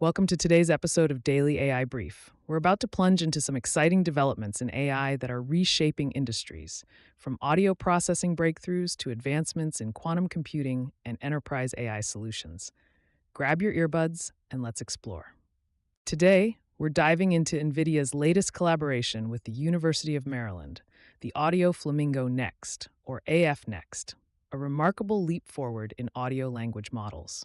Welcome to today's episode of Daily AI Brief. We're about to plunge into some exciting developments in AI that are reshaping industries, from audio processing breakthroughs to advancements in quantum computing and enterprise AI solutions. Grab your earbuds and let's explore. Today, we're diving into NVIDIA's latest collaboration with the University of Maryland, the Audio Flamingo Next, or AF Next, a remarkable leap forward in audio language models.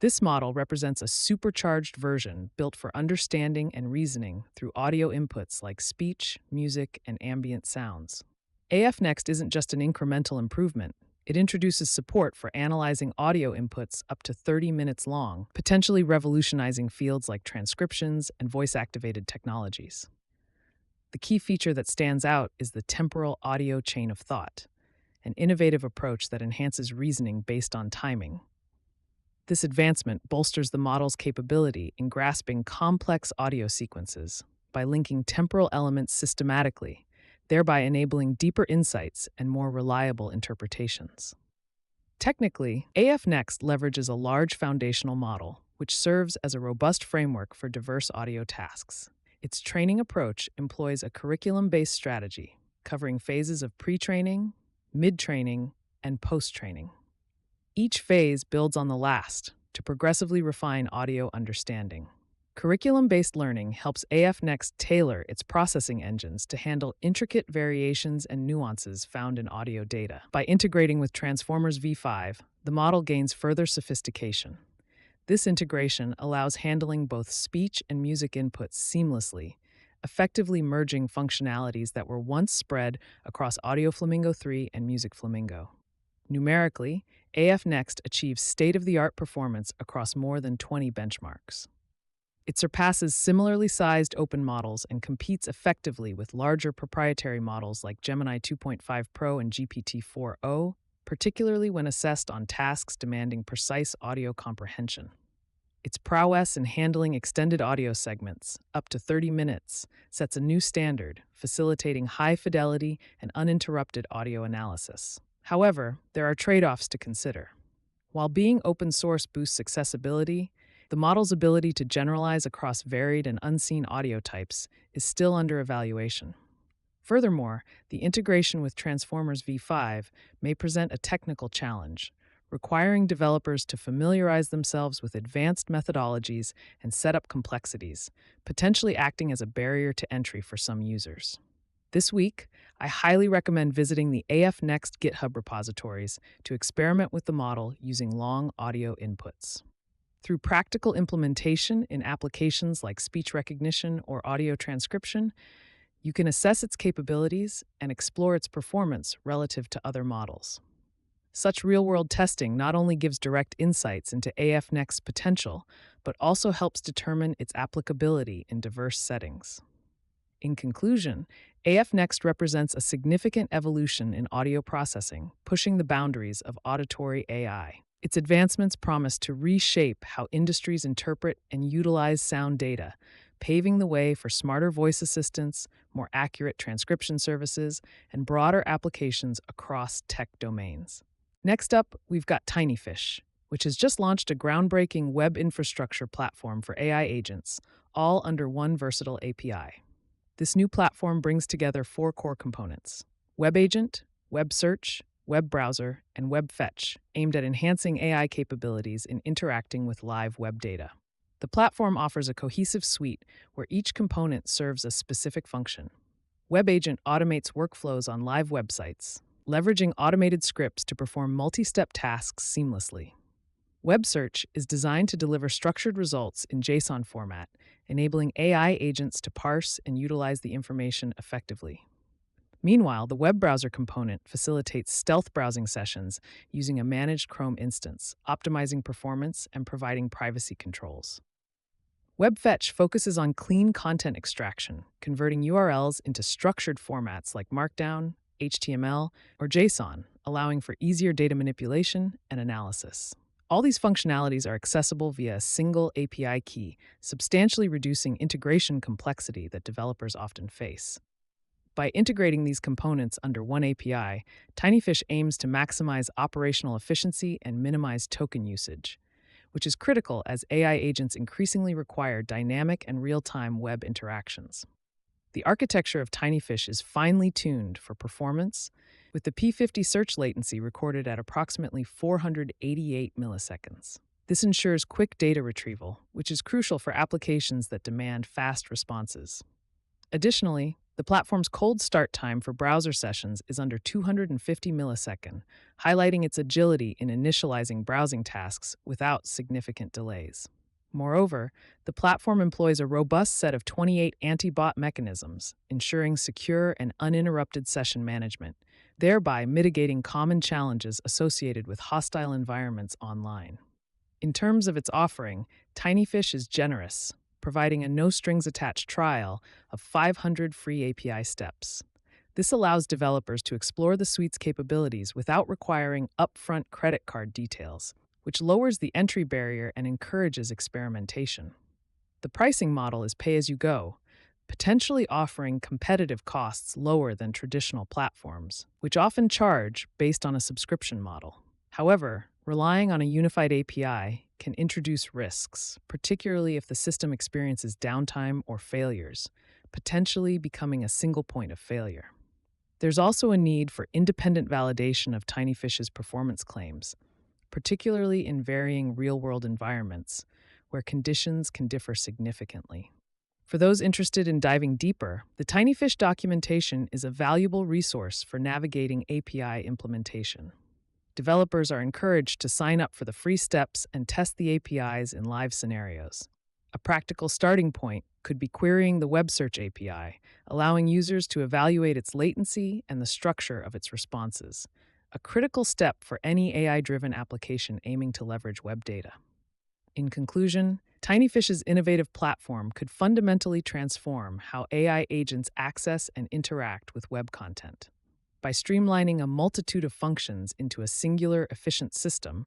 This model represents a supercharged version built for understanding and reasoning through audio inputs like speech, music, and ambient sounds. AF Next isn't just an incremental improvement. It introduces support for analyzing audio inputs up to 30 minutes long, potentially revolutionizing fields like transcriptions and voice-activated technologies. The key feature that stands out is the temporal audio chain of thought, an innovative approach that enhances reasoning based on timing. This advancement bolsters the model's capability in grasping complex audio sequences by linking temporal elements systematically, thereby enabling deeper insights and more reliable interpretations. Technically, AF Next leverages a large foundational model, which serves as a robust framework for diverse audio tasks. Its training approach employs a curriculum-based strategy, covering phases of pre-training, mid-training, and post-training. Each phase builds on the last to progressively refine audio understanding. Curriculum-based learning helps AF Next tailor its processing engines to handle intricate variations and nuances found in audio data. By integrating with Transformers V5, the model gains further sophistication. This integration allows handling both speech and music inputs seamlessly, effectively merging functionalities that were once spread across Audio Flamingo 3 and Music Flamingo. Numerically, AF Next achieves state-of-the-art performance across more than 20 benchmarks. It surpasses similarly sized open models and competes effectively with larger proprietary models like Gemini 2.5 Pro and GPT-4o, particularly when assessed on tasks demanding precise audio comprehension. Its prowess in handling extended audio segments, up to 30 minutes, sets a new standard, facilitating high-fidelity and uninterrupted audio analysis. However, there are trade-offs to consider. While being open source boosts accessibility, the model's ability to generalize across varied and unseen audio types is still under evaluation. Furthermore, the integration with Transformers V5 may present a technical challenge, requiring developers to familiarize themselves with advanced methodologies and set up complexities, potentially acting as a barrier to entry for some users. This week, I highly recommend visiting the AF Next GitHub repositories to experiment with the model using long audio inputs. Through practical implementation in applications like speech recognition or audio transcription, you can assess its capabilities and explore its performance relative to other models. Such real-world testing not only gives direct insights into AF Next's potential, but also helps determine its applicability in diverse settings. In conclusion, AF Next represents a significant evolution in audio processing, pushing the boundaries of auditory AI. Its advancements promise to reshape how industries interpret and utilize sound data, paving the way for smarter voice assistants, more accurate transcription services, and broader applications across tech domains. Next up, we've got TinyFish, which has just launched a groundbreaking web infrastructure platform for AI agents, all under one versatile API. This new platform brings together 4 core components: Web Agent, Web Search, Web Browser, and Web Fetch, aimed at enhancing AI capabilities in interacting with live web data. The platform offers a cohesive suite where each component serves a specific function. Web Agent automates workflows on live websites, leveraging automated scripts to perform multi-step tasks seamlessly. Web Search is designed to deliver structured results in JSON format, enabling AI agents to parse and utilize the information effectively. Meanwhile, the web browser component facilitates stealth browsing sessions using a managed Chrome instance, optimizing performance and providing privacy controls. Web Fetch focuses on clean content extraction, converting URLs into structured formats like Markdown, HTML, or JSON, allowing for easier data manipulation and analysis. All these functionalities are accessible via a single API key, substantially reducing integration complexity that developers often face. By integrating these components under one API, TinyFish aims to maximize operational efficiency and minimize token usage. which is critical as AI agents increasingly require dynamic and real-time web interactions. The architecture of TinyFish is finely tuned for performance, with the P50 search latency recorded at approximately 488 milliseconds. This ensures quick data retrieval, which is crucial for applications that demand fast responses. Additionally, the platform's cold start time for browser sessions is under 250 milliseconds, highlighting its agility in initializing browsing tasks without significant delays. Moreover, the platform employs a robust set of 28 anti-bot mechanisms, ensuring secure and uninterrupted session management, thereby mitigating common challenges associated with hostile environments online. In terms of its offering, TinyFish is generous, providing a no-strings-attached trial of 500 free API steps. This allows developers to explore the suite's capabilities without requiring upfront credit card details, which lowers the entry barrier and encourages experimentation. The pricing model is pay-as-you-go, potentially offering competitive costs lower than traditional platforms, which often charge based on a subscription model. However, relying on a unified API can introduce risks, particularly if the system experiences downtime or failures, potentially becoming a single point of failure. There's also a need for independent validation of TinyFish's performance claims, particularly in varying real-world environments where conditions can differ significantly. For those interested in diving deeper, the TinyFish documentation is a valuable resource for navigating API implementation. Developers are encouraged to sign up for the free steps and test the APIs in live scenarios. A practical starting point could be querying the web search API, allowing users to evaluate its latency and the structure of its responses, a critical step for any AI-driven application aiming to leverage web data. In conclusion, TinyFish's innovative platform could fundamentally transform how AI agents access and interact with web content. By streamlining a multitude of functions into a singular, efficient system,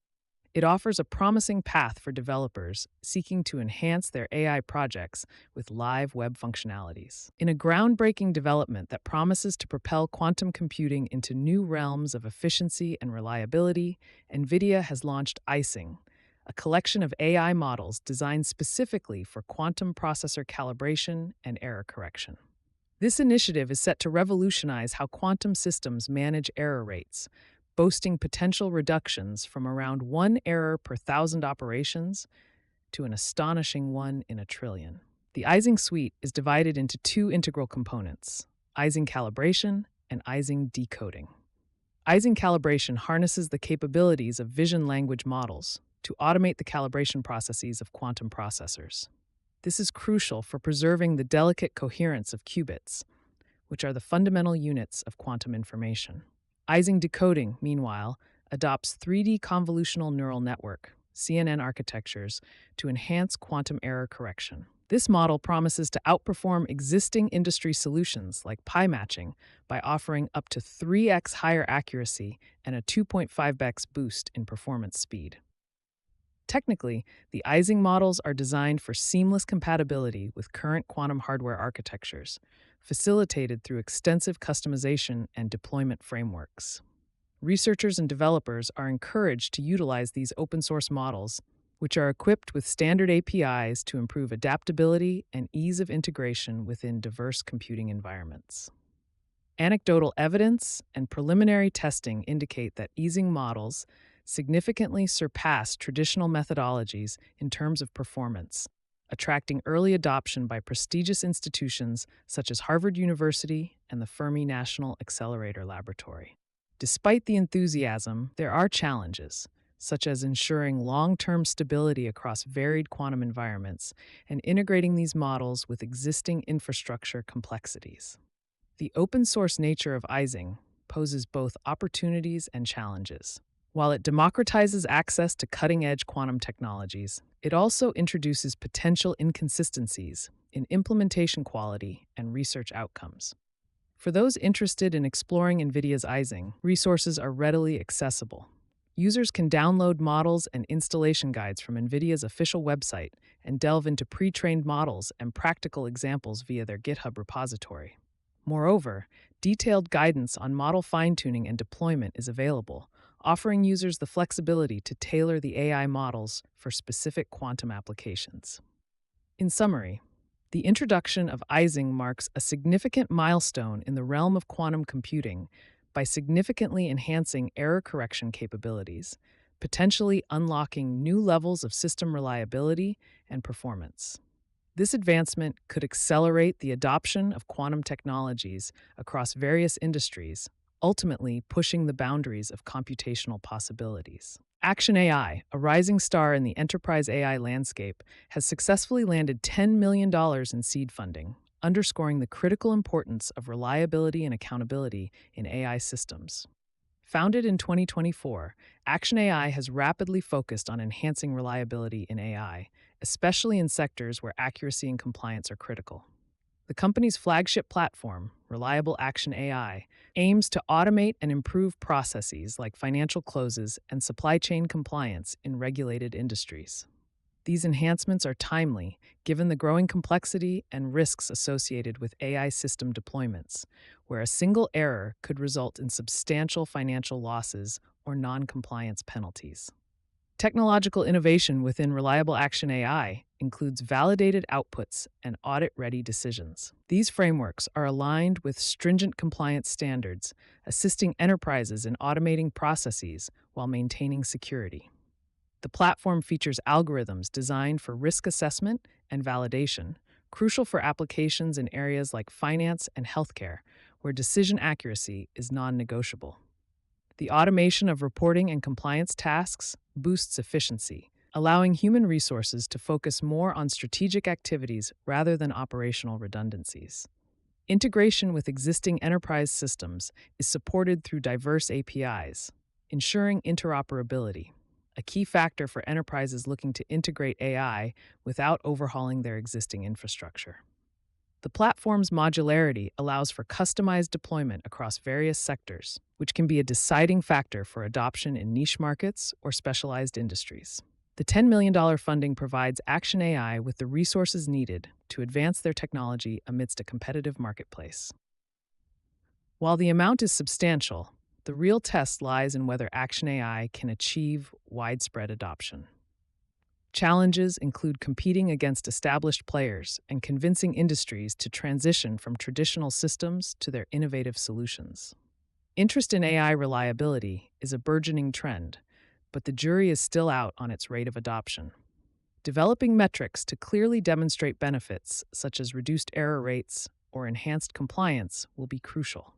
it offers a promising path for developers seeking to enhance their AI projects with live web functionalities. In a groundbreaking development that promises to propel quantum computing into new realms of efficiency and reliability, NVIDIA has launched Ising, a collection of AI models designed specifically for quantum processor calibration and error correction. This initiative is set to revolutionize how quantum systems manage error rates, boasting potential reductions from around 1 error per 1,000 operations to an astonishing 1 in a trillion. The Ising suite is divided into two integral components, Ising calibration and Ising decoding. Ising calibration harnesses the capabilities of vision language models to automate the calibration processes of quantum processors. This is crucial for preserving the delicate coherence of qubits, which are the fundamental units of quantum information. Ising decoding, meanwhile, adopts 3D convolutional neural network (CNN) architectures to enhance quantum error correction. This model promises to outperform existing industry solutions like pi matching by offering up to 3x higher accuracy and a 2.5x boost in performance speed. Technically, the Ising models are designed for seamless compatibility with current quantum hardware architectures, facilitated through extensive customization and deployment frameworks. Researchers and developers are encouraged to utilize these open-source models, which are equipped with standard APIs to improve adaptability and ease of integration within diverse computing environments. Anecdotal evidence and preliminary testing indicate that Ising models significantly surpass traditional methodologies in terms of performance, attracting early adoption by prestigious institutions such as Harvard University and the Fermi National Accelerator Laboratory. Despite the enthusiasm, there are challenges, such as ensuring long-term stability across varied quantum environments and integrating these models with existing infrastructure complexities. The open-source nature of Ising poses both opportunities and challenges. While it democratizes access to cutting-edge quantum technologies, it also introduces potential inconsistencies in implementation quality and research outcomes. For those interested in exploring NVIDIA's Ising, resources are readily accessible. Users can download models and installation guides from NVIDIA's official website and delve into pre-trained models and practical examples via their GitHub repository. Moreover, detailed guidance on model fine-tuning and deployment is available, offering users the flexibility to tailor the AI models for specific quantum applications. In summary, the introduction of Ising marks a significant milestone in the realm of quantum computing by significantly enhancing error correction capabilities, potentially unlocking new levels of system reliability and performance. This advancement could accelerate the adoption of quantum technologies across various industries, ultimately pushing the boundaries of computational possibilities. ActionAI, a rising star in the enterprise AI landscape, has successfully landed $10 million in seed funding, underscoring the critical importance of reliability and accountability in AI systems. Founded in 2024, ActionAI has rapidly focused on enhancing reliability in AI, especially in sectors where accuracy and compliance are critical. The company's flagship platform, Reliable Action AI, aims to automate and improve processes like financial closes and supply chain compliance in regulated industries. These enhancements are timely, given the growing complexity and risks associated with AI system deployments, where a single error could result in substantial financial losses or non-compliance penalties. Technological innovation within Reliable Action AI includes validated outputs and audit-ready decisions. These frameworks are aligned with stringent compliance standards, assisting enterprises in automating processes while maintaining security. The platform features algorithms designed for risk assessment and validation, crucial for applications in areas like finance and healthcare, where decision accuracy is non-negotiable. The automation of reporting and compliance tasks boosts efficiency, allowing human resources to focus more on strategic activities rather than operational redundancies. Integration with existing enterprise systems is supported through diverse APIs, ensuring interoperability, a key factor for enterprises looking to integrate AI without overhauling their existing infrastructure. The platform's modularity allows for customized deployment across various sectors, which can be a deciding factor for adoption in niche markets or specialized industries. The $10 million funding provides ActionAI with the resources needed to advance their technology amidst a competitive marketplace. While the amount is substantial, the real test lies in whether ActionAI can achieve widespread adoption. Challenges include competing against established players and convincing industries to transition from traditional systems to their innovative solutions. Interest in AI reliability is a burgeoning trend, but the jury is still out on its rate of adoption. Developing metrics to clearly demonstrate benefits, such as reduced error rates or enhanced compliance, will be crucial.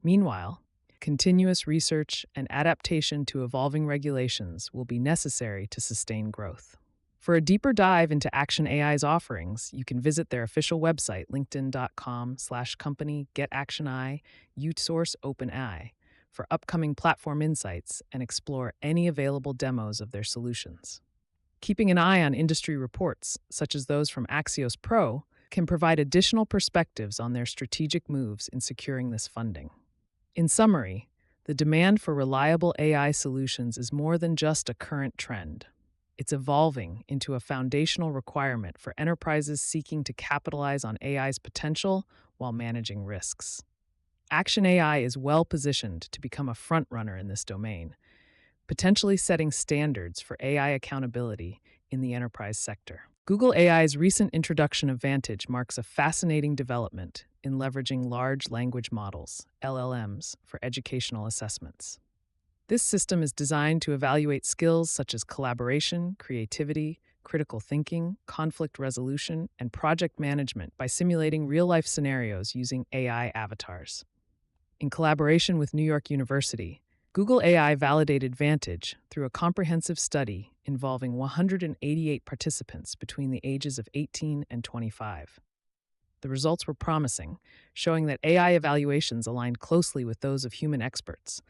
Meanwhile, continuous research and adaptation to evolving regulations will be necessary to sustain growth. For a deeper dive into ActionAI's offerings, you can visit their official website, linkedin.com/company-getactionai, outsource OpenAI, for upcoming platform insights and explore any available demos of their solutions. Keeping an eye on industry reports, such as those from Axios Pro, can provide additional perspectives on their strategic moves in securing this funding. In summary, the demand for reliable AI solutions is more than just a current trend. It's evolving into a foundational requirement for enterprises seeking to capitalize on AI's potential while managing risks. ActionAI is well positioned to become a frontrunner in this domain, potentially setting standards for AI accountability in the enterprise sector. Google AI's recent introduction of Vantage marks a fascinating development in leveraging large language models, LLMs, for educational assessments. This system is designed to evaluate skills such as collaboration, creativity, critical thinking, conflict resolution, and project management by simulating real-life scenarios using AI avatars. In collaboration with New York University, Google AI validated Vantage through a comprehensive study involving 188 participants between the ages of 18 and 25. The results were promising, showing that AI evaluations aligned closely with those of human experts,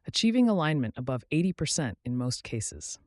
achieving alignment above 80% in most cases.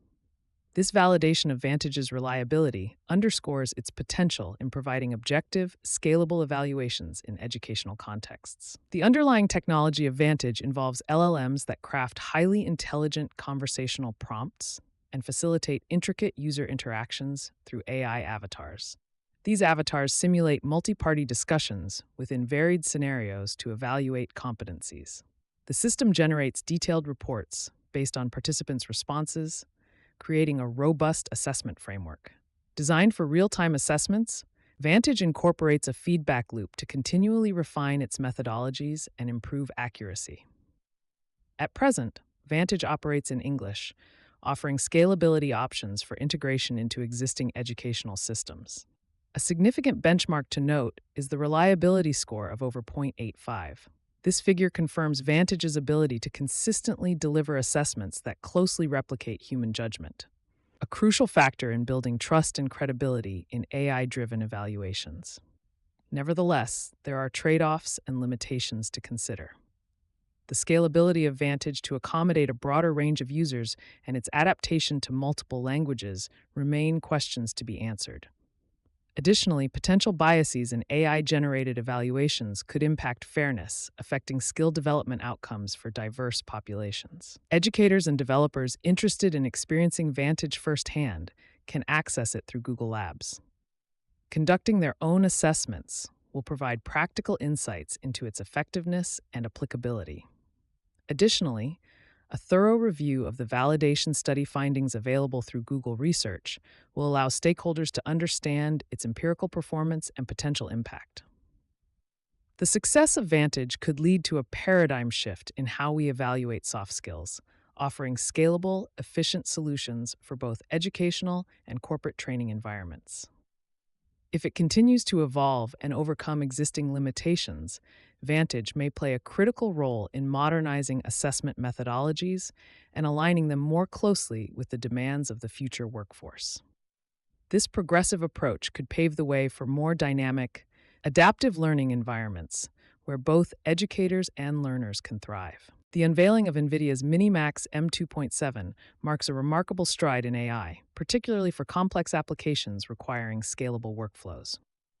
This validation of Vantage's reliability underscores its potential in providing objective, scalable evaluations in educational contexts. The underlying technology of Vantage involves LLMs that craft highly intelligent conversational prompts and facilitate intricate user interactions through AI avatars. These avatars simulate multi-party discussions within varied scenarios to evaluate competencies. The system generates detailed reports, based on participants' responses, creating a robust assessment framework. Designed for real-time assessments, Vantage incorporates a feedback loop to continually refine its methodologies and improve accuracy. At present, Vantage operates in English, offering scalability options for integration into existing educational systems. A significant benchmark to note is the reliability score of over 0.85. This figure confirms Vantage's ability to consistently deliver assessments that closely replicate human judgment, a crucial factor in building trust and credibility in AI-driven evaluations. Nevertheless, there are trade-offs and limitations to consider. The scalability of Vantage to accommodate a broader range of users and its adaptation to multiple languages remain questions to be answered. Additionally, potential biases in AI-generated evaluations could impact fairness, affecting skill development outcomes for diverse populations. Educators and developers interested in experiencing Vantage firsthand can access it through Google Labs. Conducting their own assessments will provide practical insights into its effectiveness and applicability. Additionally, a thorough review of the validation study findings available through Google Research will allow stakeholders to understand its empirical performance and potential impact. The success of Vantage could lead to a paradigm shift in how we evaluate soft skills, offering scalable, efficient solutions for both educational and corporate training environments. If it continues to evolve and overcome existing limitations, Vantage may play a critical role in modernizing assessment methodologies and aligning them more closely with the demands of the future workforce. This progressive approach could pave the way for more dynamic, adaptive learning environments where both educators and learners can thrive. The unveiling of NVIDIA's MiniMax M2.7 marks a remarkable stride in AI, particularly for complex applications requiring scalable workflows.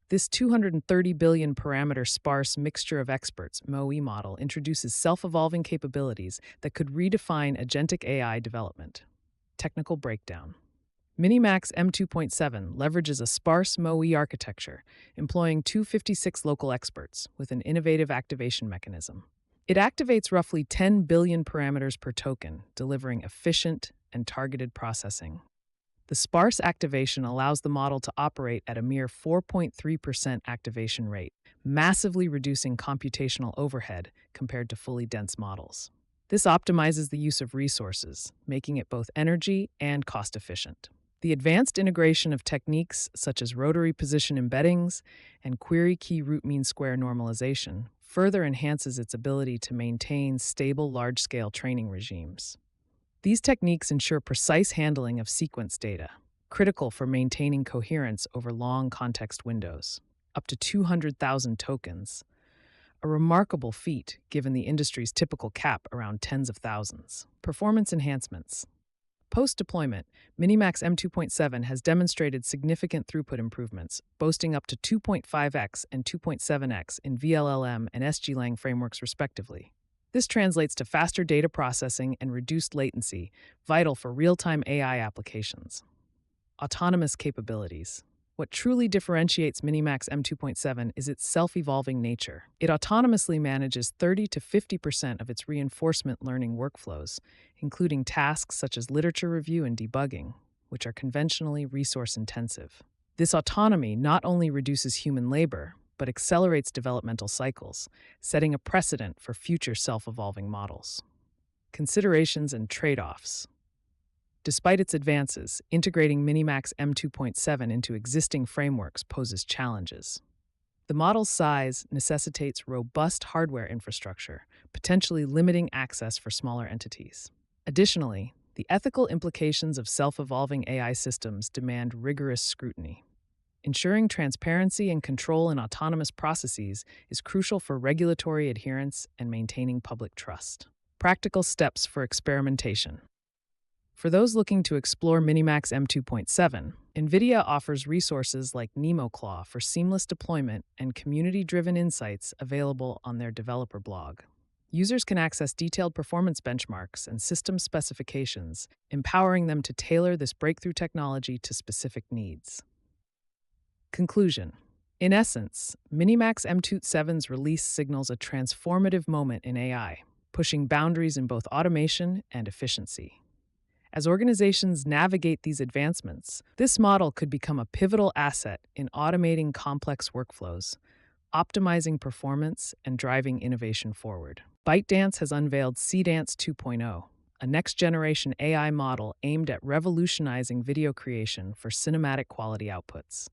This 230 billion parameter sparse mixture of experts (MoE) model introduces self-evolving capabilities that could redefine agentic AI development. Technical breakdown. MiniMax M2.7 leverages a sparse MoE architecture, employing 256 local experts with an innovative activation mechanism. It activates roughly 10 billion parameters per token, delivering efficient and targeted processing. The sparse activation allows the model to operate at a mere 4.3% activation rate, massively reducing computational overhead compared to fully dense models. This optimizes the use of resources, making it both energy and cost-efficient. The advanced integration of techniques such as rotary position embeddings and query key root mean square normalization further enhances its ability to maintain stable large-scale training regimes. These techniques ensure precise handling of sequence data, critical for maintaining coherence over long context windows, up to 200,000 tokens, a remarkable feat given the industry's typical cap around tens of thousands. Performance enhancements. Post-deployment, MiniMax M2.7 has demonstrated significant throughput improvements, boasting up to 2.5x and 2.7x in VLLM and SGLang frameworks respectively. This translates to faster data processing and reduced latency, vital for real-time AI applications. Autonomous capabilities. What truly differentiates MiniMax M2.7 is its self-evolving nature. It autonomously manages 30 to 50% of its reinforcement learning workflows, including tasks such as literature review and debugging, which are conventionally resource-intensive. This autonomy not only reduces human labor, but accelerates developmental cycles, setting a precedent for future self-evolving models. Considerations and trade-offs. Despite its advances, integrating MiniMax M2.7 into existing frameworks poses challenges. The model's size necessitates robust hardware infrastructure, potentially limiting access for smaller entities. Additionally, the ethical implications of self-evolving AI systems demand rigorous scrutiny. Ensuring transparency and control in autonomous processes is crucial for regulatory adherence and maintaining public trust. Practical steps for experimentation. For those looking to explore MiniMax M2.7, NVIDIA offers resources like NemoClaw for seamless deployment and community-driven insights available on their developer blog. Users can access detailed performance benchmarks and system specifications, empowering them to tailor this breakthrough technology to specific needs. Conclusion. In essence, MiniMax M2.7's release signals a transformative moment in AI. pushing boundaries in both automation and efficiency. As organizations navigate these advancements, this model could become a pivotal asset in automating complex workflows, optimizing performance, and driving innovation forward. ByteDance has unveiled Seedance 2.0, a next-generation AI model aimed at revolutionizing video creation for cinematic quality outputs.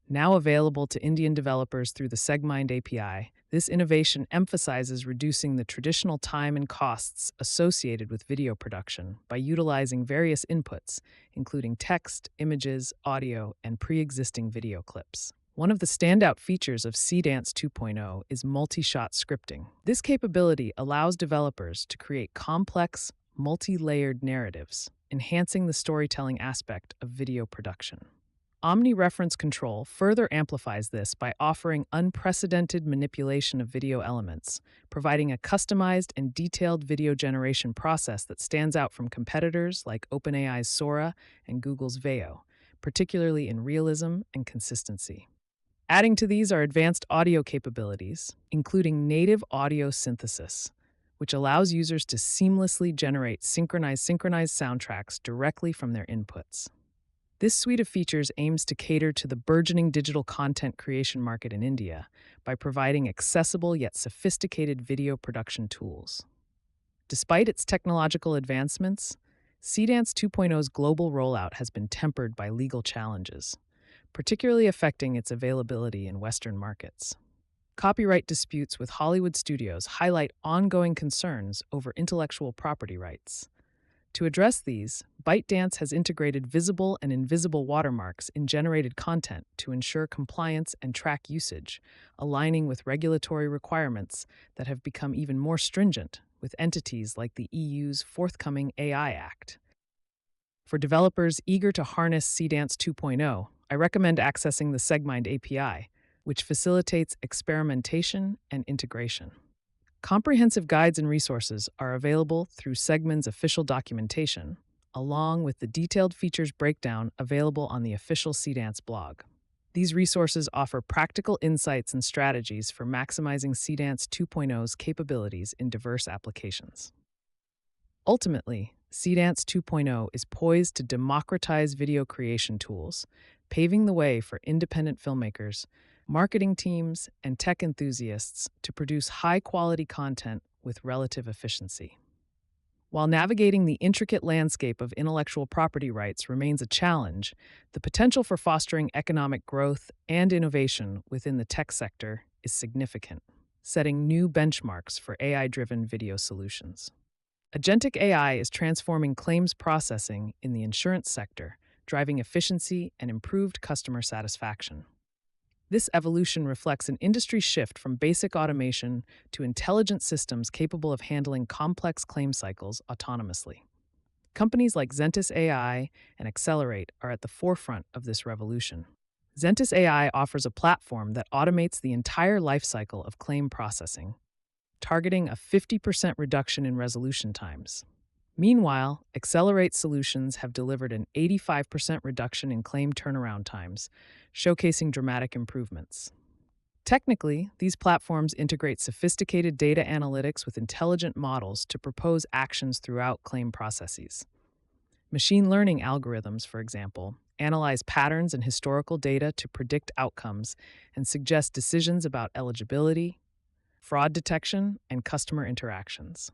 Now available to Indian developers through the SegMind API, this innovation emphasizes reducing the traditional time and costs associated with video production by utilizing various inputs, including text, images, audio, and pre-existing video clips. One of the standout features of Seedance 2.0 is multi-shot scripting. This capability allows developers to create complex, multi-layered narratives, enhancing the storytelling aspect of video production. Omni-reference control further amplifies this by offering unprecedented manipulation of video elements, providing a customized and detailed video generation process that stands out from competitors like OpenAI's Sora and Google's Veo, particularly in realism and consistency. Adding to these are advanced audio capabilities, including native audio synthesis, which allows users to seamlessly generate synchronized soundtracks directly from their inputs. This suite of features aims to cater to the burgeoning digital content creation market in India by providing accessible yet sophisticated video production tools. Despite its technological advancements, Seedance 2.0's global rollout has been tempered by legal challenges, particularly affecting its availability in Western markets. Copyright disputes with Hollywood studios highlight ongoing concerns over intellectual property rights. To address these, ByteDance has integrated visible and invisible watermarks in generated content to ensure compliance and track usage, aligning with regulatory requirements that have become even more stringent with entities like the EU's forthcoming AI Act. For developers eager to harness Seedance 2.0, I recommend accessing the SegMind API, which facilitates experimentation and integration. Comprehensive guides and resources are available through SegMind's official documentation, along with the detailed features breakdown available on the official Seedance blog. These resources offer practical insights and strategies for maximizing Seedance 2.0's capabilities in diverse applications. Ultimately, Seedance 2.0 is poised to democratize video creation tools, paving the way for independent filmmakers, marketing teams, and tech enthusiasts to produce high-quality content with relative efficiency. While navigating the intricate landscape of intellectual property rights remains a challenge, the potential for fostering economic growth and innovation within the tech sector is significant, setting new benchmarks for AI-driven video solutions. Agentic AI is transforming claims processing in the insurance sector, driving efficiency and improved customer satisfaction. This evolution reflects an industry shift from basic automation to intelligent systems capable of handling complex claim cycles autonomously. Companies like Zentis AI and Accelerate are at the forefront of this revolution. Zentis AI offers a platform that automates the entire lifecycle of claim processing, targeting a 50% reduction in resolution times. Meanwhile, Accelerate solutions have delivered an 85% reduction in claim turnaround times, showcasing dramatic improvements. Technically, these platforms integrate sophisticated data analytics with intelligent models to propose actions throughout claim processes. Machine learning algorithms, for example, analyze patterns and historical data to predict outcomes and suggest decisions about eligibility, fraud detection, and customer interactions.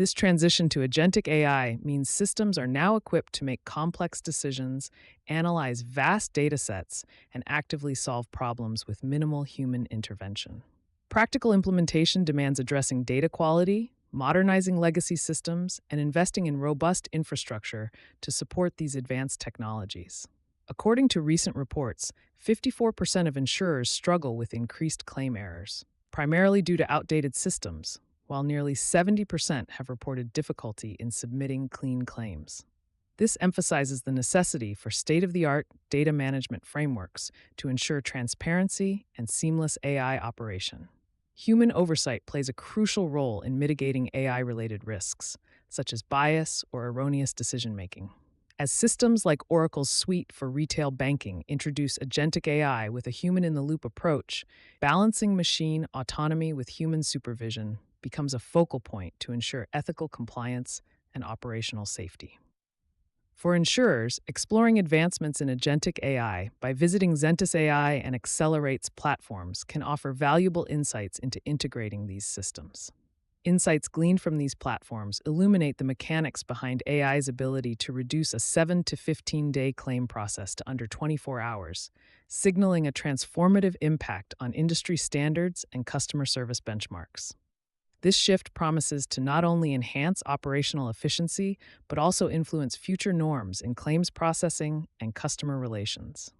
This transition to agentic AI means systems are now equipped to make complex decisions, analyze vast data sets, and actively solve problems with minimal human intervention. Practical implementation demands addressing data quality, modernizing legacy systems, and investing in robust infrastructure to support these advanced technologies. According to recent reports, 54% of insurers struggle with increased claim errors, primarily due to outdated systems, while nearly 70% have reported difficulty in submitting clean claims. This emphasizes the necessity for state-of-the-art data management frameworks to ensure transparency and seamless AI operation. Human oversight plays a crucial role in mitigating AI-related risks, such as bias or erroneous decision-making. As systems like Oracle's suite for retail banking introduce agentic AI with a human-in-the-loop approach, balancing machine autonomy with human supervision becomes a focal point to ensure ethical compliance and operational safety. For insurers, exploring advancements in agentic AI by visiting Zentis AI and Accelerate's platforms can offer valuable insights into integrating these systems. Insights gleaned from these platforms illuminate the mechanics behind AI's ability to reduce a 7 to 15-day claim process to under 24 hours, signaling a transformative impact on industry standards and customer service benchmarks. This shift promises to not only enhance operational efficiency, but also influence future norms in claims processing and customer relations.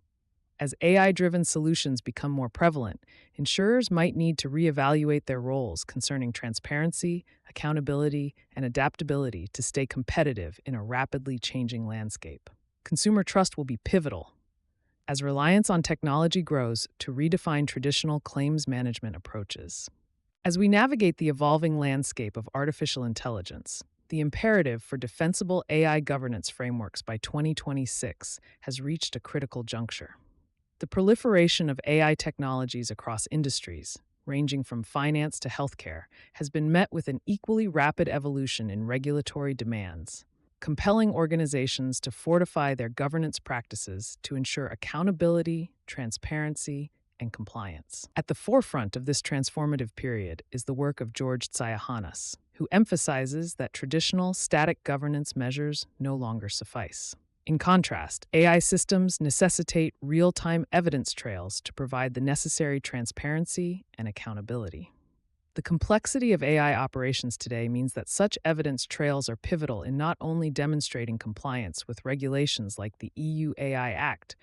As AI-driven solutions become more prevalent, insurers might need to reevaluate their roles concerning transparency, accountability, and adaptability to stay competitive in a rapidly changing landscape. Consumer trust will be pivotal as reliance on technology grows to redefine traditional claims management approaches. As we navigate the evolving landscape of artificial intelligence, the imperative for defensible AI governance frameworks by 2026 has reached a critical juncture. The proliferation of AI technologies across industries, ranging from finance to healthcare, has been met with an equally rapid evolution in regulatory demands, compelling organizations to fortify their governance practices to ensure accountability, transparency, and compliance. At the forefront of this transformative period is the work of George Tsayahanas, who emphasizes that traditional static governance measures no longer suffice. In contrast, AI systems necessitate real-time evidence trails to provide the necessary transparency and accountability. The complexity of AI operations today means that such evidence trails are pivotal in not only demonstrating compliance with regulations like the EU AI Act,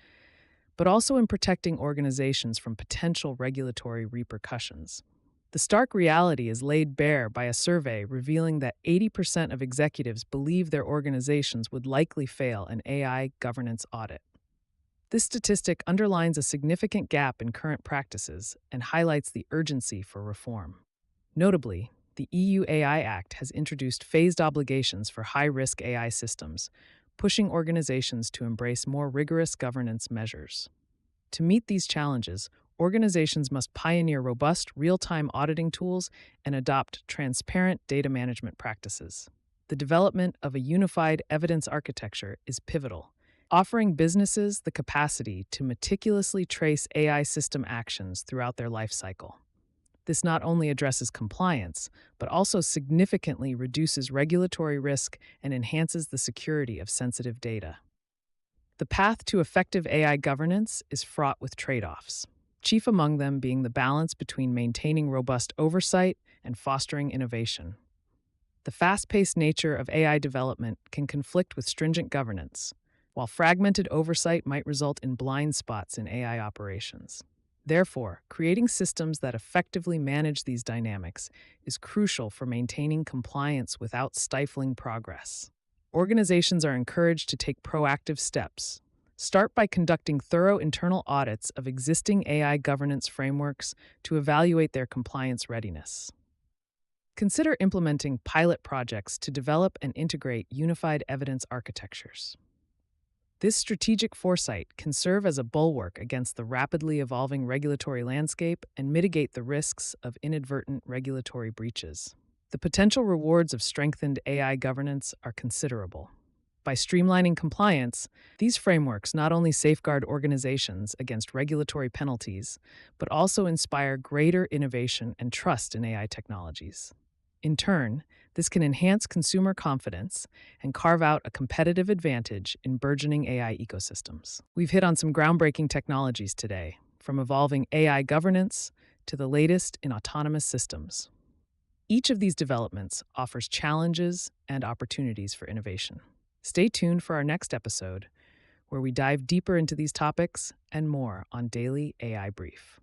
but also in protecting organizations from potential regulatory repercussions. The stark reality is laid bare by a survey revealing that 80% of executives believe their organizations would likely fail an AI governance audit. This statistic underlines a significant gap in current practices and highlights the urgency for reform. Notably, the EU AI Act has introduced phased obligations for high-risk AI systems, pushing organizations to embrace more rigorous governance measures. To meet these challenges, organizations must pioneer robust, real-time auditing tools and adopt transparent data management practices. The development of a unified evidence architecture is pivotal, offering businesses the capacity to meticulously trace AI system actions throughout their lifecycle. This not only addresses compliance, but also significantly reduces regulatory risk and enhances the security of sensitive data. The path to effective AI governance is fraught with trade-offs, chief among them being the balance between maintaining robust oversight and fostering innovation. The fast-paced nature of AI development can conflict with stringent governance, while fragmented oversight might result in blind spots in AI operations. Therefore, creating systems that effectively manage these dynamics is crucial for maintaining compliance without stifling progress. Organizations are encouraged to take proactive steps. Start by conducting thorough internal audits of existing AI governance frameworks to evaluate their compliance readiness. Consider implementing pilot projects to develop and integrate unified evidence architectures. This strategic foresight can serve as a bulwark against the rapidly evolving regulatory landscape and mitigate the risks of inadvertent regulatory breaches. The potential rewards of strengthened AI governance are considerable. By streamlining compliance, these frameworks not only safeguard organizations against regulatory penalties, but also inspire greater innovation and trust in AI technologies. In turn, this can enhance consumer confidence and carve out a competitive advantage in burgeoning AI ecosystems. We've hit on some groundbreaking technologies today, from evolving AI governance to the latest in autonomous systems. Each of these developments offers challenges and opportunities for innovation. Stay tuned for our next episode, where we dive deeper into these topics and more on Daily AI Brief.